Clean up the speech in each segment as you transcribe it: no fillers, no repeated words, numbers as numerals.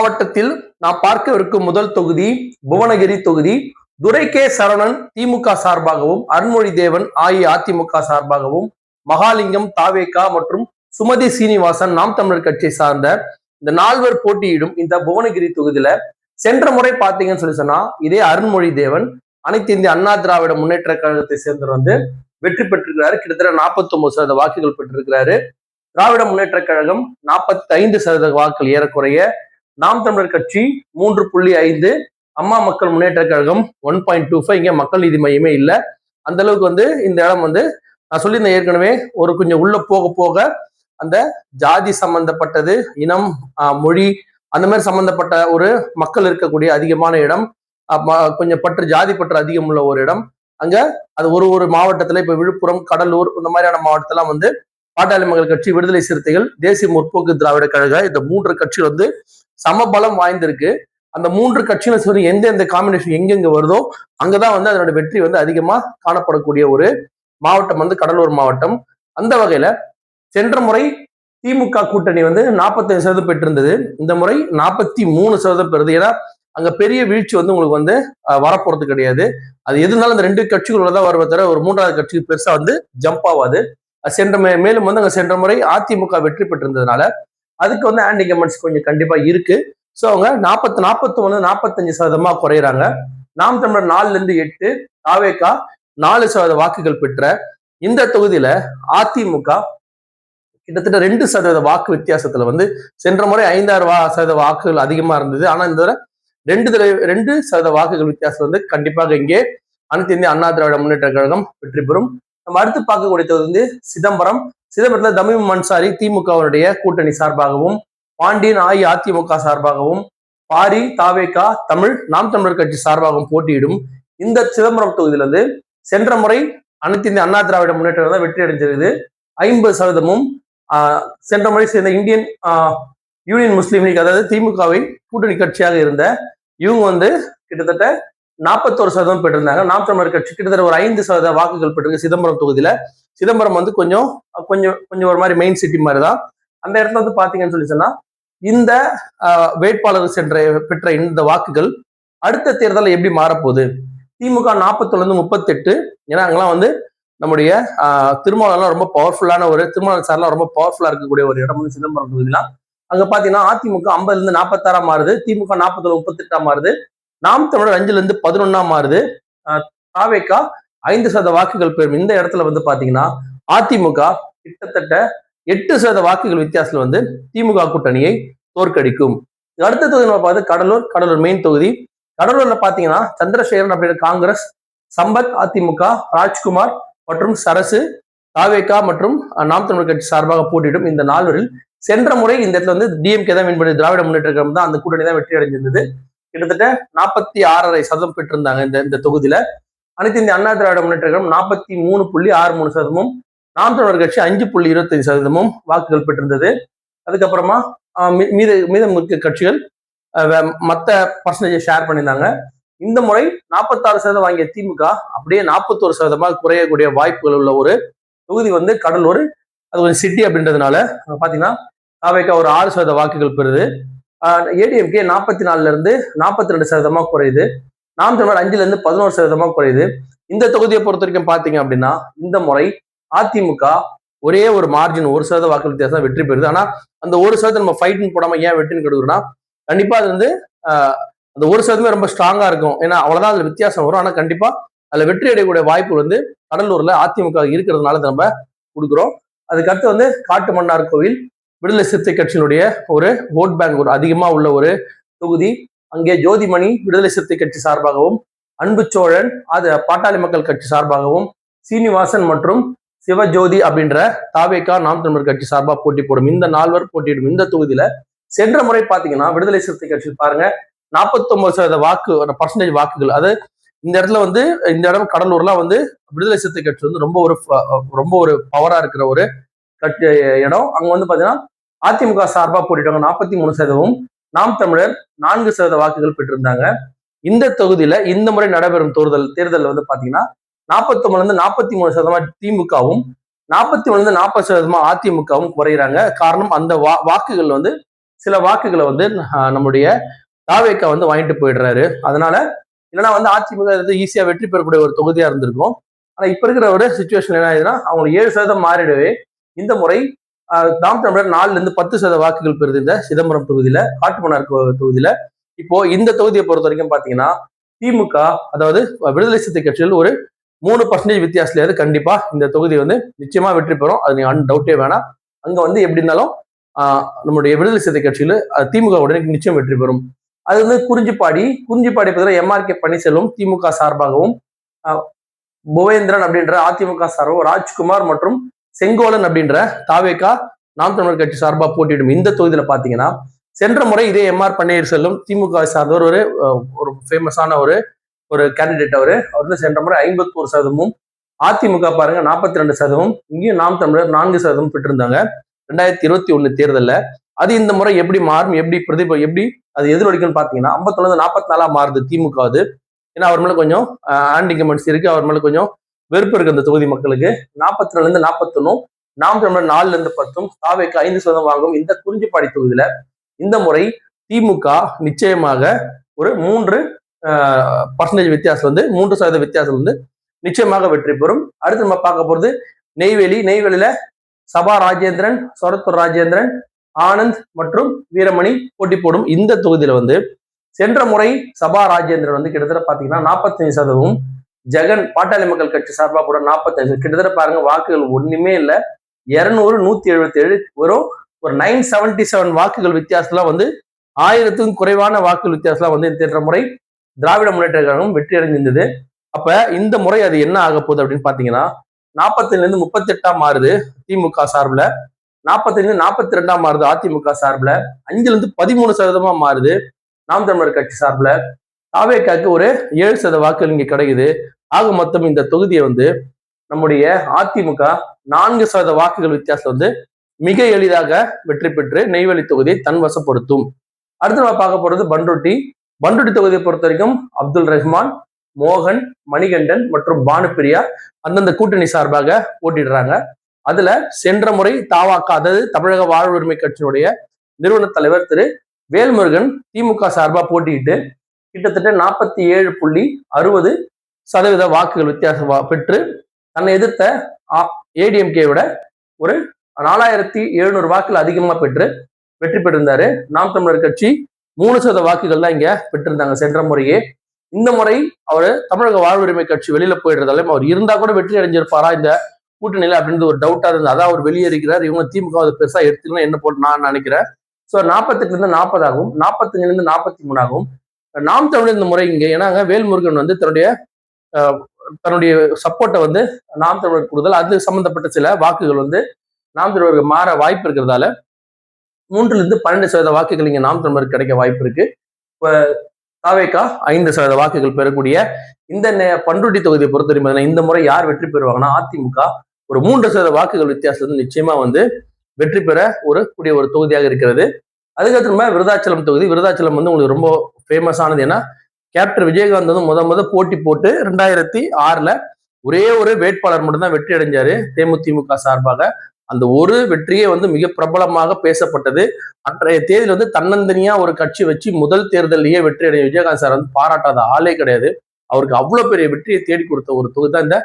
மாவட்டத்தில் நாம் பார்க்கவிருக்கும் முதல் தொகுதி புவனகிரி தொகுதி. துரை கே சரவணன் திமுக சார்பாகவும், அருண்மொழி தேவன் அஇஅதிமுக சார்பாகவும், மகாலிங்கம் தாவேகா மற்றும் சுமதி சீனிவாசன் நாம் தமிழர் கட்சியை சார்ந்த இந்த 4 போட்டியிடும் இந்த புவனகிரி தொகுதியில சென்ற முறை பாத்தீங்கன்னு சொன்னா இதே அருண்மொழி தேவன் அனைத்து இந்திய அண்ணா திராவிட முன்னேற்ற கழகத்தை சேர்ந்தவர் வெற்றி பெற்றிருக்கிறாரு. கிட்டத்தட்ட 49% வாக்குகள் பெற்றிருக்கிறாரு. திராவிட முன்னேற்ற கழகம் 45% வாக்குகள் ஏறக்குறைய. நாம் தமிழர் கட்சி 3.5, அம்மா மக்கள் முன்னேற்ற கழகம் 1.25. இங்க மக்கள் நீதி மையமே இல்லை. அந்த அளவுக்கு இந்த இடம் நான் சொல்லியிருந்தேன் ஏற்கனவே, ஒரு கொஞ்சம் உள்ள போக போக அந்த ஜாதி சம்பந்தப்பட்டது, இனம், மொழி அந்த மாதிரி சம்பந்தப்பட்ட ஒரு மக்கள் இருக்கக்கூடிய அதிகமான இடம், கொஞ்சம் ஜாதி பற்று அதிகம் உள்ள ஒரு இடம். அங்க அது ஒரு மாவட்டத்துல இப்ப விழுப்புரம், கடலூர் இந்த மாதிரியான மாவட்டத்தெல்லாம் பாட்டாளி மக்கள் கட்சி, விடுதலை சிறுத்தைகள், தேசிய முற்போக்கு திராவிட கழகம் இந்த 3 கட்சி சமபலம் வாய்ந்திருக்கு. அந்த 3 கட்சிகளும் சரி எந்த காம்பினேஷன் எங்கெங்க வருதோ அங்கதான் அதனோட வெற்றி அதிகமா காணப்படக்கூடிய ஒரு மாவட்டம் கடலூர் மாவட்டம். அந்த வகையில சென்ற முறை திமுக கூட்டணி 45% பெற்றிருந்தது. இந்த முறை 43% பெறுது. ஏன்னா அங்க பெரிய வீழ்ச்சி உங்களுக்கு வரப்போறது கிடையாது. அது எதுனாலும் அந்த 2 கட்சிகளோட வருவ தவிர ஒரு 3வது கட்சிக்கு பெருசா ஜம்ப் ஆகாது. மேலும் அங்க சென்ற முறை அதிமுக வெற்றி பெற்றிருந்ததுனால அதுக்கு ஆன்டிகமெண்ட்ஸ் கொஞ்சம் கண்டிப்பா இருக்கு. சோ அவங்க 45% குறையிறாங்க. நாம் தமிழர் 4-8, தாவேகா 4% வாக்குகள் பெற்ற இந்த தொகுதியில அதிமுக கிட்டத்தட்ட 2% வாக்கு வித்தியாசத்துல சென்ற முறை 5-6% வாக்குகள் அதிகமா இருந்தது. ஆனா இந்த 2% வாக்குகள் வித்தியாசம் கண்டிப்பாக இங்கே அனைத்து இந்திய அண்ணா திராவிட முன்னேற்ற கழகம் வெற்றி பெறும். நம்ம அடுத்து பார்க்கக்கூடிய தொகுதி சிதம்பரத்துல தமிழ் அன்சாரி திமுகவுடைய கூட்டணி சார்பாகவும், பாண்டியன் அஇஅதிமுக சார்பாகவும், பாரி தாவேகா தமிழ் நாம் தமிழர் கட்சி சார்பாகவும் போட்டியிடும் இந்த சிதம்பரம் தொகுதியில சென்ற முறை அனைத்து இந்திய அண்ணா திராவிட முன்னேற்ற கழகம் வெற்றி அடைஞ்சிருக்குது. 50%. சென்ற முறை சேர்ந்த இந்தியன் யூனியன் முஸ்லீம் லீக், அதாவது திமுகவை கூட்டணி கட்சியாக இருந்த இவங்க கிட்டத்தட்ட 41% பெற்றிருந்தாங்க. நாம் தமிழர் கட்சி கிட்டத்தட்ட ஒரு 5% வாக்குகள் பெற்றிருக்கு சிதம்பரம் தொகுதியில. சிதம்பரம் கொஞ்சம் ஒரு மாதிரி மெயின் சிட்டி மாதிரிதான். அந்த இடத்துல பாத்தீங்கன்னு சொன்னா இந்த வேட்பாளர் பெற்ற இந்த வாக்குகள் அடுத்த தேர்தலில் எப்படி மாறப்போகுது? திமுக 40-38. ஏன்னா அங்கெல்லாம் நம்முடைய திருமாவளவன் ரொம்ப பவர்ஃபுல்லான திருமாவளவன் சார்லாம் ரொம்ப பவர்ஃபுல்லா இருக்கக்கூடிய ஒரு இடம் சிதம்பரம் தொகுதிலாம். அங்க பாத்தீங்கன்னா அதிமுக 50-46 மாறுது, திமுக 40-38 மாறுது, நாம் தமிழர் 5-11 மாறுது, தாவேகா 5% வாக்குகள் பெறும். இந்த இடத்துல பாத்தீங்கன்னா அதிமுக கிட்டத்தட்ட 8% வாக்குகள் வித்தியாசத்துல திமுக கூட்டணியை தோற்கடிக்கும். அடுத்த தொகுதி நம்ம பார்த்து கடலூர் மெயின் தொகுதி. கடலூர்ல பாத்தீங்கன்னா சந்திரசேகரன் அப்படின்ற காங்கிரஸ், சம்பத் அதிமுக, ராஜ்குமார் மற்றும் சரசு தாவேகா மற்றும் நாம் தமிழர் கட்சி சார்பாக போட்டியிடும் இந்த 4 சென்ற முறை இந்த இடத்துல டிஎம்கே தான் வின் பண்ணி, திராவிட முன்னேற்ற கழகம் தான் அந்த கூட்டணி தான் வெற்றி அடைஞ்சிருந்தது. கிட்டத்தட்ட 46.5% பெற்றிருந்தாங்க இந்த தொகுதியில. அனைத்து இந்திய அண்ணா திராவிட முன்னேற்ற கழகம் 43.63%, நாம் தமிழர் கட்சி 5.25% வாக்குகள் பெற்றிருந்தது. அதுக்கப்புறமா மீதம் கட்சிகள் மற்ற பர்சன்டேஜ் ஷேர் பண்ணியிருந்தாங்க. இந்த முறை 46% வாங்கிய திமுக அப்படியே 41% குறையக்கூடிய வாய்ப்புகள் உள்ள ஒரு தொகுதி கடலூர். அது ஒரு சிட்டி அப்படின்றதுனால பாத்தீங்கன்னா தாவேகா ஒரு 6% வாக்குகள் பெறுது. ஏடிஎம்கே 44 42% குறையுது. நாம் தமிழர் 5-11% குறையுது. இந்த தொகுதியை பொறுத்த வரைக்கும் பாத்தீங்க அப்படின்னா இந்த முறை அதிமுக ஒரே ஒரு மார்ஜின் 1% வாக்கு வித்தியாசம் வெற்றி பெறுது. ஆனா அந்த 1% நம்ம ஃபைட்னு போடாம ஏன் வெற்றின்னு கொடுக்குறோம்னா கண்டிப்பா அது அந்த 1% ரொம்ப ஸ்ட்ராங்கா இருக்கும். ஏன்னா அவ்வளவுதான் அதுல வித்தியாசம் வரும். ஆனா கண்டிப்பா அதுல வெற்றி அடையக்கூடிய வாய்ப்பு கடலூர்ல அதிமுக இருக்கிறதுனால நம்ம கொடுக்குறோம். அதுக்கடுத்து காட்டு மன்னார் கோவில் விடுதலை சிறுத்தை கட்சியினுடைய ஒரு ஓட் பேங்க் ஒரு அதிகமா உள்ள ஒரு தொகுதி. அங்கே ஜோதிமணி விடுதலை சிறுத்தை கட்சி சார்பாகவும், அன்புச்சோழன் அது பாட்டாளி மக்கள் கட்சி சார்பாகவும், சீனிவாசன் மற்றும் சிவஜோதி அப்படின்ற தாவேகா நாம் தமிழர் கட்சி சார்பாக போட்டி போடும். இந்த 4 போட்டியிடும் இந்த தொகுதியில சென்ற முறை பாத்தீங்கன்னா விடுதலை சிறுத்தை கட்சி பாருங்க 49% பர்சன்டேஜ் வாக்குகள். அது இந்த இடத்துல இந்த இடம் கடலூர்லாம் விடுதலை சிறுத்தை கட்சி ரொம்ப ஒரு பவரா இருக்கிற ஒரு கட்சி இடம். அங்க பாத்தீங்கன்னா அதிமுக சார்பா போட்டிட்டாங்க 43%, நாம் தமிழர் 4% வாக்குகள் பெற்றிருந்தாங்க. இந்த தொகுதியில இந்த முறை நடைபெறும் தேர்தல் பாத்தீங்கன்னா 49-43% திமுகவும் 41-40% அதிமுகவும் குறைகிறாங்க. காரணம் அந்த வாக்குகள் சில வாக்குகளை வந்து நம்முடைய தாவேக்கா வந்து வாங்கிட்டு போயிடுறாரு. அதனால இல்லைன்னா வந்து அதிமுக ஈஸியா வெற்றி பெறக்கூடிய ஒரு தொகுதியா இருந்திருக்கும். ஆனா இப்ப இருக்கிற ஒரு சுச்சுவேஷன் என்ன ஆகுதுன்னா அவங்களுக்கு 7% மாறிடவே இந்த முறை நாம் தமிழர் 4-10% வாக்குகள் பெறுது இந்த சிதம்பரம் தொகுதியில, காட்டுமன்னார் தொகுதியில. இப்போ இந்த தொகுதியை பொறுத்த வரைக்கும் பாத்தீங்கன்னா திமுக, அதாவது விடுதலை சிறுத்தை கட்சிகள் ஒரு 3% வித்தியாசத்துலயாவது கண்டிப்பா இந்த தொகுதி வந்து நிச்சயமா வெற்றி பெறும். அது நீங்க டவுட்டே வேணாம். அங்க வந்து எப்படி இருந்தாலும் நம்முடைய விடுதலை சிறுத்தை கட்சியில திமுக உடனே நிச்சயம் வெற்றி பெறும். அது வந்து குறிஞ்சிப்பாடி பக்கத்துல MRK பன்னீர்செல்வம் திமுக சார்பாகவும், புவேந்திரன் அப்படின்ற அதிமுக சார்பாகவும், ராஜ்குமார் மற்றும் செங்கோலன் அப்படின்ற தாவேக்கா நாம் தமிழர் கட்சி சார்பா போட்டியிடும் இந்த தொகுதியில பாத்தீங்கன்னா சென்ற முறை இதே MR பன்னீர்செல்வம் திமுக சார்ந்தவர் ஒரு ஃபேமஸான ஒரு கேண்டிடேட். அவர் வந்து சென்ற முறை 51%, அதிமுக பாருங்க 42%, இங்கேயும் நாம் தமிழர் 4% பெற்றிருந்தாங்க 2021 தேர்தலில். அது இந்த முறை எப்படி மாறும், எப்படி அது எதிரொலிக்கும்னு பாத்தீங்கன்னா 51-44 மாறுது திமுக. அது ஏன்னா அவர் மேல கொஞ்சம் ஆன்டிகமெண்ட்ஸ் இருக்கு, அவர் மேல கொஞ்சம் வெறுப்பு இருக்கு அந்த தொகுதி மக்களுக்கு. 42-41, நாம் தமிழர் 4-10, தாவேக்கு 5% வாங்கும் இந்த குறிஞ்சிப்பாடி தொகுதியில இந்த முறை திமுக நிச்சயமாக ஒரு 3% வித்தியாசம் வந்து 3% வித்தியாசம் வந்து நிச்சயமாக வெற்றி பெறும். அடுத்து நம்ம பார்க்க போறது நெய்வேலியில சபா ராஜேந்திரன், சொரத்தூர் ராஜேந்திரன், ஆனந்த் மற்றும் வீரமணி போட்டி போடும் இந்த தொகுதியில வந்து சென்ற முறை சபா ராஜேந்திரன் வந்து கிட்டத்தட்ட பாத்தீங்கன்னா 45%, ஜெகன் பாட்டாளி மக்கள் கட்சி சார்பா கூட 45%, கிட்டத்தட்ட பாருங்க வாக்குகள் ஒண்ணுமே இல்லை, 200-177 வரும். ஒரு 977 வாக்குகள் வித்தியாசத்துல வந்து 1000க்கும் குறைவான வாக்குகள் வித்தியாசத்துல வந்து சென்ற முறை திராவிட முன்னேற்ற கழகம் வெற்றி அடைஞ்சிருந்தது. அப்ப இந்த முறை அது என்ன ஆக போகுது அப்படின்னு பாத்தீங்கன்னா 45-38 மாறுது திமுக சார்பில், 45-42 மாறுது அதிமுக சார்பில், 5-13% மாறுது நாம் தமிழர் கட்சி சார்பில். தாவேக்காக்கு ஒரு 7% வாக்குகள் இங்க கிடைக்குது. ஆக மொத்தம் இந்த தொகுதியை வந்து நம்முடைய அதிமுக 4% வாக்குகள் வித்தியாசம் வந்து மிக எளிதாக வெற்றி பெற்று நெய்வேலி தொகுதியை தன் வசப்படுத்தும். அடுத்து நம்ம பார்க்க போறது பண்ருட்டி தொகுதியை பொறுத்த வரைக்கும் அப்துல் ரஹ்மான், மோகன், மணிகண்டன் மற்றும் பானுப்பிரியா அந்தந்த கூட்டணி சார்பாக போட்டிடுறாங்க. அதுல சென்ற முறை தாவாக்க, அதாவது தமிழக வாழ் உரிமை கட்சியினுடைய நிறுவன தலைவர் திரு வேல்முருகன் திமுக சார்பா போட்டியிட்டு கிட்டத்தட்ட 47.60% வாக்குகள் வித்தியாசம் பெற்று தன்னை எதிர்த்த ஏடிஎம்கே விட ஒரு 4700 வாக்குகள் அதிகமா பெற்று வெற்றி பெற்றிருந்தாரு. நாம் தமிழர் கட்சி 3% வாக்குகள் தான் இங்க பெற்றிருந்தாங்க சென்ற முறையே. இந்த முறை அவர் தமிழக வாழ்வுரிமை கட்சி வெளியில போயிடுறதாலும் அவர் இருந்தா கூட வெற்றி அடைஞ்சிருப்பாரா இந்த கூட்டணியில அப்படின்றது ஒரு டவுட்டா இருந்தது. அதான் அவர் வெளியேறிக்கிறார். இவங்க திமுக பெருசா எடுத்துக்கணும் என்ன போட்டு நான் நினைக்கிறேன். ஸோ 48-40 ஆகும், 45-43 ஆகும். நாம் தமிழர் இந்த முறை இங்க ஏன்னா வேல்முருகன் வந்து தன்னுடைய சப்போர்ட்டை வந்து நாம் தமிழர் கூடுதல் அது சம்பந்தப்பட்ட சில வாக்குகள் வந்து நாம் தமிழருக்கு மாற வாய்ப்பு இருக்கிறதால 3-12% வாக்குகள் இங்க நாம் தமிழருக்கு கிடைக்க வாய்ப்பு இருக்கு. இப்ப தாவேக்கா 5% வாக்குகள் பெறக்கூடிய இந்த பண்ருட்டி தொகுதியை பொறுத்தவரைக்கும் இந்த முறை யார் வெற்றி பெறுவாங்கன்னா அதிமுக ஒரு 3% வாக்குகள் வித்தியாசத்துல நிச்சயமா வந்து வெற்றி பெற கூடிய ஒரு தொகுதியாக இருக்கிறது. அதுக்கப்புறமா விருதாச்சலம் தொகுதி. விருதாச்சலம் வந்து உங்களுக்கு ரொம்ப ஃபேமஸ் ஆனது ஏன்னா கேப்டன் விஜயகாந்த் வந்து முத போட்டி போட்டு 2006 ஒரே ஒரு வேட்பாளர் மட்டும்தான் வெற்றி அடைஞ்சாரு தேமுதிமுக சார்பாக. அந்த ஒரு வெற்றியே வந்து மிக பிரபலமாக பேசப்பட்டது. அன்றைய தேதியில் வந்து தன்னந்தனியா ஒரு கட்சி வச்சு முதல் தேர்தலையே வெற்றி அடைய விஜயகாந்த் சார் வந்து பாராட்டாத ஆளே கிடையாது. அவருக்கு அவ்வளவு பெரிய வெற்றியை தேடி கொடுத்த ஒரு தொகுதி தான் இந்த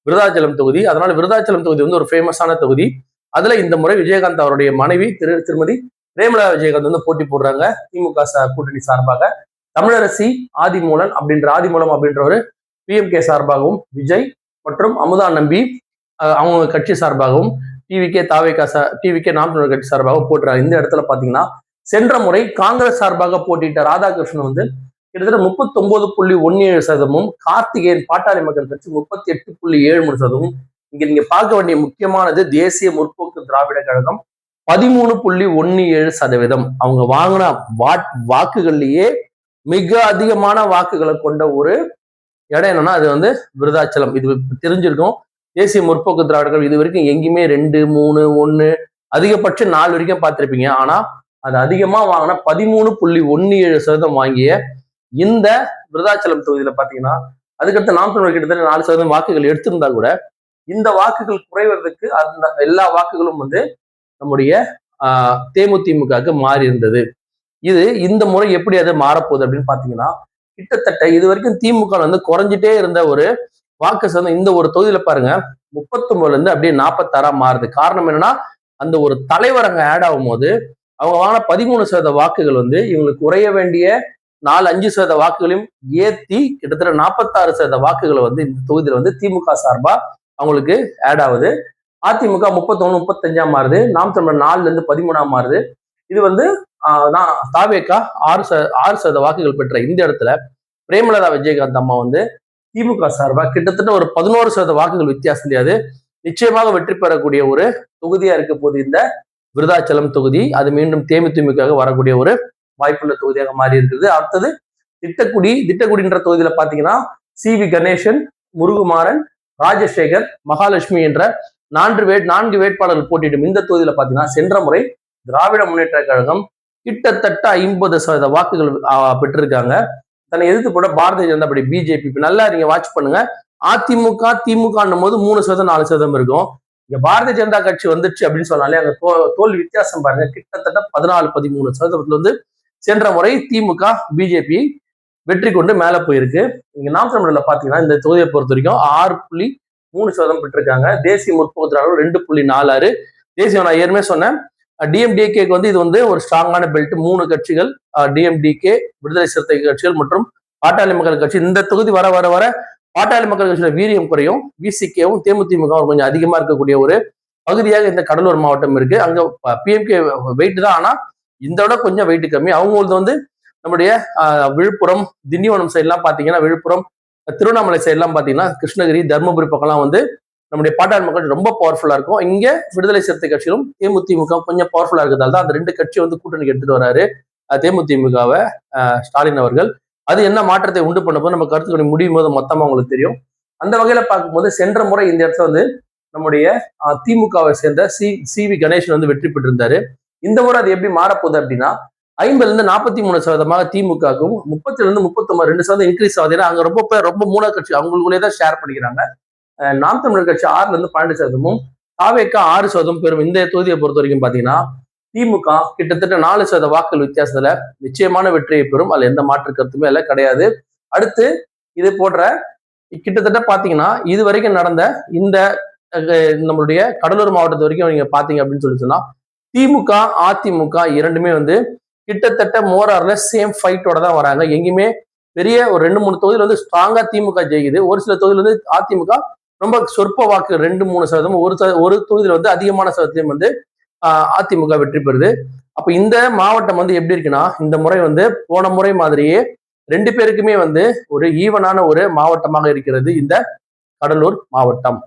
விருதாச்சலம் தொகுதி. அதனால விருதாச்சலம் தொகுதி வந்து ஒரு ஃபேமஸான தொகுதி. அதுல இந்த முறை விஜயகாந்த் அவருடைய மனைவி திருமதி பிரேமலா விஜயகாந்த் வந்து போட்டி போடுறாங்க திமுக கூட்டணி சார்பாக. தமிழரசி ஆதிமூலம் அப்படின்ற ஒரு PMK சார்பாகவும், விஜய் மற்றும் அமுதா நம்பி அவங்க கட்சி சார்பாகவும், டிவிகே நாம் தமிழர் கட்சி சார்பாக போட்டுறாங்க. இந்த இடத்துல பாத்தீங்கன்னா சென்ற முறை காங்கிரஸ் சார்பாக போட்டியிட்ட ராதாகிருஷ்ணன் வந்து கிட்டத்தட்ட 39.17%, கார்த்திகேயன் பாட்டாளி மக்கள் கட்சி 38.73%. இங்க நீங்க பார்க்க வேண்டிய முக்கியமானது தேசிய முற்போக்கு திராவிட கழகம் 13.17%. அவங்க வாங்கின வாக்குகள்லயே மிக அதிகமான வாக்குகளை கொண்ட ஒரு இடம் என்னன்னா அது வந்து விருதாச்சலம். இது தெரிஞ்சிருக்கும். தேசிய முற்போக்கு திராவிடர்கள் இது வரைக்கும் எங்கேயுமே 2, 3, 1 அதிகபட்சம் 4 வரைக்கும் பார்த்திருப்பீங்க. ஆனா அது அதிகமா வாங்கின 13.17% வாங்கிய இந்த விருதாச்சலம் தொகுதியில பாத்தீங்கன்னா அதுக்கடுத்து நாம் தமிழர் கிட்டத்தட்ட 4% வாக்குகள் எடுத்திருந்தா கூட இந்த வாக்குகள் குறைவதற்கு அந்த எல்லா வாக்குகளும் வந்து நம்முடைய தேமுதிமுகவுக்கு மாறி இருந்தது. இந்த முறை எப்படி அது மாறப்போகுது அப்படின்னு பாத்தீங்கன்னா, கிட்டத்தட்ட இது வரைக்கும் திமுக வந்து குறைஞ்சிட்டே இருந்த ஒரு வாக்கு சதவீதம் இந்த ஒரு தொகுதியில பாருங்க 39ல இருந்து அப்படியே 46 மாறுது. காரணம் என்னன்னா, அந்த ஒரு தலைவர் அங்க ஆட் ஆகும் போது அவங்க வாங்கின 13% வாக்குகள் வந்து இவங்களுக்கு குறைய வேண்டிய 4-5% வாக்குகளையும் ஏத்தி கிட்டத்தட்ட 46% வாக்குகளை வந்து இந்த தொகுதியில வந்து திமுக சார்பா அவங்களுக்கு ஆட் ஆகுது. அதிமுக 31, 35 மாறுது. நாம் தமிழர் 4ல இருந்து 13 மாறுது. இது வந்து தாவேகா 6% வாக்குகள் பெற்ற இந்த இடத்துல பிரேமலதா விஜயகாந்த் அம்மா வந்து திமுக சார்பா கிட்டத்தட்ட ஒரு 11% வாக்குகள் வித்தியாசம் இல்லையாது நிச்சயமாக வெற்றி பெறக்கூடிய ஒரு தொகுதியா இருக்க போது இந்த விருதாச்சலம் தொகுதி. அது மீண்டும் தேமுதிமுக வரக்கூடிய ஒரு வாய்ப்புள்ள தொகுதியாக மாறி இருக்குது. அடுத்தது திட்டக்குடின்ற தொகுதியில பாத்தீங்கன்னா சி.வி. கணேசன், முருகுமாறன், ராஜசேகர், மகாலட்சுமி என்ற 4 வேட்பாளர்கள் போட்டியிடும் இந்த தொகுதியில பாத்தீங்கன்னா சென்ற முறை திராவிட முன்னேற்ற கழகம் கிட்டத்தட்ட 50% வாக்குகள் பெற்றிருக்காங்க. தன்னை எதிர்த்து போட பாரதிய ஜனதா பார்ட்டி பிஜேபி நல்லா நீங்க வாட்ச் பண்ணுங்க. அதிமுக திமுக போது 3% 4% இருக்கும். இங்க பாரதிய ஜனதா கட்சி வந்துச்சு அப்படின்னு சொன்னாலே அங்க தோல்வி வித்தியாசம் பாருங்க. கிட்டத்தட்ட 14-13% வந்து சென்ற முறை திமுக பிஜேபி வெற்றி கொண்டு மேல போயிருக்கு. இங்க நாம் தமிழர்ல பாத்தீங்கன்னா இந்த தொகுதியை பொறுத்த வரைக்கும் 6.3% பெற்றிருக்காங்க. தேசிய முற்போக்கு திராவிடம் 2.46. தேசிய நான் ஏற்கனவே சொன்னேன் டிஎம்டிகேக்கு வந்து இது வந்து ஒரு ஸ்ட்ராங்கான பெல்ட். 3 கட்சிகள் டிஎம்டிகே, விடுதலை சிறுத்தை கட்சிகள் மற்றும் பாட்டாளி மக்கள் கட்சி. இந்த தொகுதி வர வர வர பாட்டாளி மக்கள் கட்சியோட வீரியம் குறையும். விசிகேவும் தேமுதிமுகவும் கொஞ்சம் அதிகமா இருக்கக்கூடிய ஒரு பகுதியாக இந்த கடலூர் மாவட்டம் இருக்கு. அங்க பிஎம்கே வெயிட் தான், ஆனா இந்த விட கொஞ்சம் வெயிட் கம்மி. அவங்களுக்கு வந்து நம்முடைய விழுப்புரம், திண்டிவனம் சைட்லாம் பாத்தீங்கன்னா, விழுப்புரம், திருவண்ணாமலை சைட்லாம் பாத்தீங்கன்னா, கிருஷ்ணகிரி, தருமபுரி பக்கம்லாம் வந்து நம்முடைய பாட்டாளி மக்கள் ரொம்ப பவர்ஃபுல்லா இருக்கும். இங்க விடுதலை சிறுத்தை கட்சிகளும் தேமுதிமுக கொஞ்சம் பவர்ஃபுல்லா இருக்கிறதால தான் அந்த 2 கட்சியை வந்து கூட்டணிக்கு எடுத்துட்டு வராரு தேமுதிமுகவை ஸ்டாலின் அவர்கள். அது என்ன மாற்றத்தை உண்டு பண்ண போது நம்ம கருத்துக்களை முடியும் போது மொத்தமா உங்களுக்கு தெரியும். அந்த வகையில பார்க்கும்போது சென்ற முறை இந்த இடத்துல வந்து நம்முடைய திமுகவை சேர்ந்த சி.வி. கணேசன் வந்து வெற்றி பெற்றிருந்தாரு. இந்த முறை அது எப்படி மாறப்போகுது அப்படின்னா 50ல இருந்து 43% திமுகவுக்கும் 30ல இருந்து 39 2% இன்க்ரீஸ் ஆகுது. ஏன்னா அங்க ரொம்ப மூணா கட்சி அவங்களுக்குள்ளே தான் ஷேர் பண்ணிக்கிறாங்க. நாம் தமிழர் கட்சி 6ல இருந்து 12%, தாவேகா 6% பெறும். இந்த தொகுதியை பொறுத்த வரைக்கும் பாத்தீங்கன்னா திமுக கிட்டத்தட்ட 4% வாக்குகள் வித்தியாசத்துல நிச்சயமான வெற்றியை பெறும். அதுல எந்த மாற்று கருத்துமே எல்லாம் கிடையாது. அடுத்து இது போன்ற கிட்டத்தட்ட பாத்தீங்கன்னா இது வரைக்கும் நடந்த இந்த நம்மளுடைய கடலூர் மாவட்டத்து வரைக்கும் நீங்க பாத்தீங்க அப்படின்னு சொல்லி சொன்னா திமுக அதிமுக இரண்டுமே வந்து கிட்டத்தட்ட மோர் ஆர் லெஸ் சேம் ஃபைட்டோட தான் வராங்க. எங்கேயுமே பெரிய ஒரு 2-3 தொகுதியில் வந்து ஸ்ட்ராங்கா திமுக ஜெயிக்குது. ஒரு சில தொகுதியில் வந்து அதிமுக ரொம்ப சொற்ப வாக்கு 2-3%, ஒரு தொகுதியில் வந்து அதிகமான சதவீதம் வந்து அதிமுக வெற்றி பெறுது. அப்ப இந்த மாவட்டம் வந்து எப்படி இருக்குன்னா இந்த முறை வந்து போன முறை மாதிரியே 2 பேருக்குமே வந்து ஒரு ஈவனான ஒரு மாவட்டமாக இருக்கிறது இந்த கடலூர் மாவட்டம்.